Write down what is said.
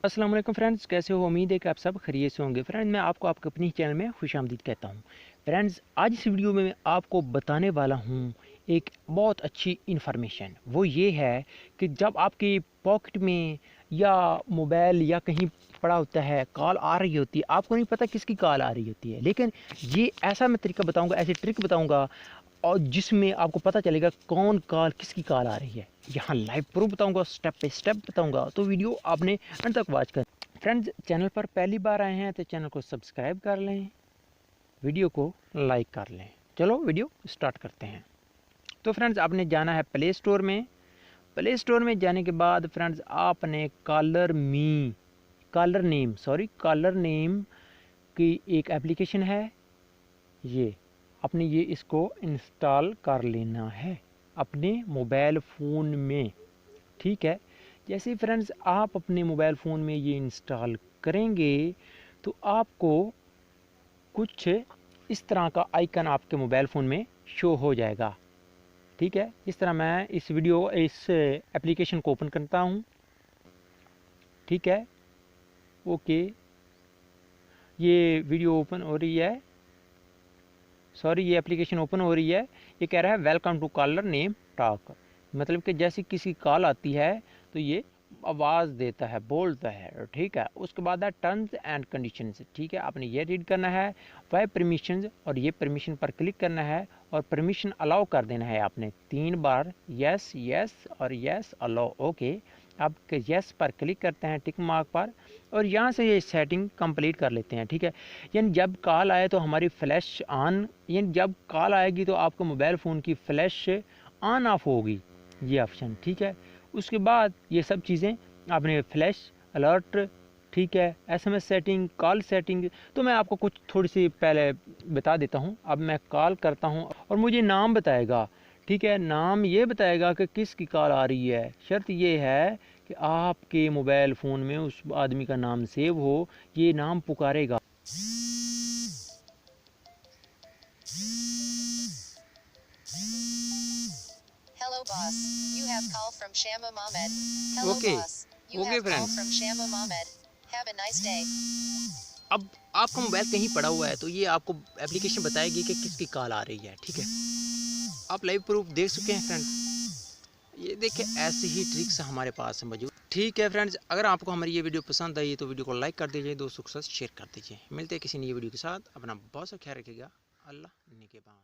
अस्सलाम वालेकुम फ्रेंड्स, कैसे हो? उम्मीद है कि आप सब खैरियत से होंगे। फ्रेंड्स, मैं आपको आपके अपनी चैनल में खुशामदीद कहता हूँ। फ्रेंड्स, आज इस वीडियो में मैं आपको बताने वाला हूँ एक बहुत अच्छी इन्फॉर्मेशन। वो ये है कि जब आपकी पॉकेट में या मोबाइल या कहीं पड़ा होता है, कॉल आ रही होती है, आपको नहीं पता किसकी कॉल आ रही होती है, लेकिन ये ऐसा मैं तरीका बताऊँगा, ऐसी ट्रिक बताऊँगा और जिसमें आपको पता चलेगा कौन कॉल किसकी कॉल आ रही है। यहाँ लाइव प्रूफ बताऊंगा, स्टेप बाय स्टेप बताऊंगा, तो वीडियो आपने अंत तक वॉच कर। फ्रेंड्स, चैनल पर पहली बार आए हैं तो चैनल को सब्सक्राइब कर लें, वीडियो को लाइक कर लें। चलो वीडियो स्टार्ट करते हैं। तो फ्रेंड्स, आपने जाना है प्ले स्टोर में। प्ले स्टोर में जाने के बाद फ्रेंड्स आपने कॉलर नेम की एक एप्लीकेशन है, ये आपने इसको इंस्टॉल कर लेना है अपने मोबाइल फ़ोन में। ठीक है, जैसे फ्रेंड्स आप अपने मोबाइल फ़ोन में ये इंस्टॉल करेंगे तो आपको कुछ इस तरह का आइकन आपके मोबाइल फ़ोन में शो हो जाएगा। ठीक है, इस तरह मैं इस एप्लीकेशन को ओपन करता हूँ। ठीक है, ओके, ये वीडियो ओपन हो रही है, ये एप्लीकेशन ओपन हो रही है। ये कह रहा है welcome to caller name talk, मतलब कि जैसे किसी कॉल आती है तो ये आवाज़ देता है, बोलता है। ठीक है, उसके बाद है टर्म्स एंड कंडीशंस। ठीक है, आपने ये रीड करना है, वह परमिशंस, और ये परमिशन पर क्लिक करना है और परमिशन अलाउ कर देना है आपने 3 बार, यस यस और यस अलाउ। ओके, आप यस पर क्लिक करते हैं टिक मार्क पर और यहाँ से ये सेटिंग कंप्लीट कर लेते हैं। ठीक है, यानी जब कॉल आए तो हमारी फ्लैश ऑन, यानी जब कॉल आएगी तो आपको मोबाइल फ़ोन की फ्लैश ऑन ऑफ होगी, ये ऑप्शन। ठीक है, उसके बाद ये सब चीज़ें आपने फ्लैश अलर्ट, ठीक है, एसएमएस सेटिंग, कॉल सेटिंग, तो मैं आपको कुछ थोड़ी सी पहले बता देता हूँ। अब मैं कॉल करता हूँ और मुझे नाम बताएगा। ठीक है, नाम ये बताएगा कि किसकी कॉल आ रही है। शर्त ये है कि आपके मोबाइल फ़ोन में उस आदमी का नाम सेव हो, ये नाम पुकारेगा। Hello boss, you have call from Shama Mohammed. Hello okay, boss, you okay have call friends, from Shama Mohammed. Have a nice day. अब आपका मोबाइल कहीं पड़ा हुआ है तो ये आपको एप्लीकेशन बताएगी कि किसकी कॉल आ रही है। ठीक है, आप लाइव प्रूफ देख चुके हैं फ्रेंड्स। ये देखिए, ऐसी ही ट्रिक्स हमारे पास मौजूद। ठीक है फ्रेंड्स, अगर आपको हमारी ये वीडियो पसंद आई तो वीडियो को लाइक कर दीजिए, दोस्तों के साथ शेयर कर दीजिए। मिलते हैं किसी नई वीडियो के साथ, अपना बहुत सा ख्याल रखिएगा। अल्लाह निगहबान।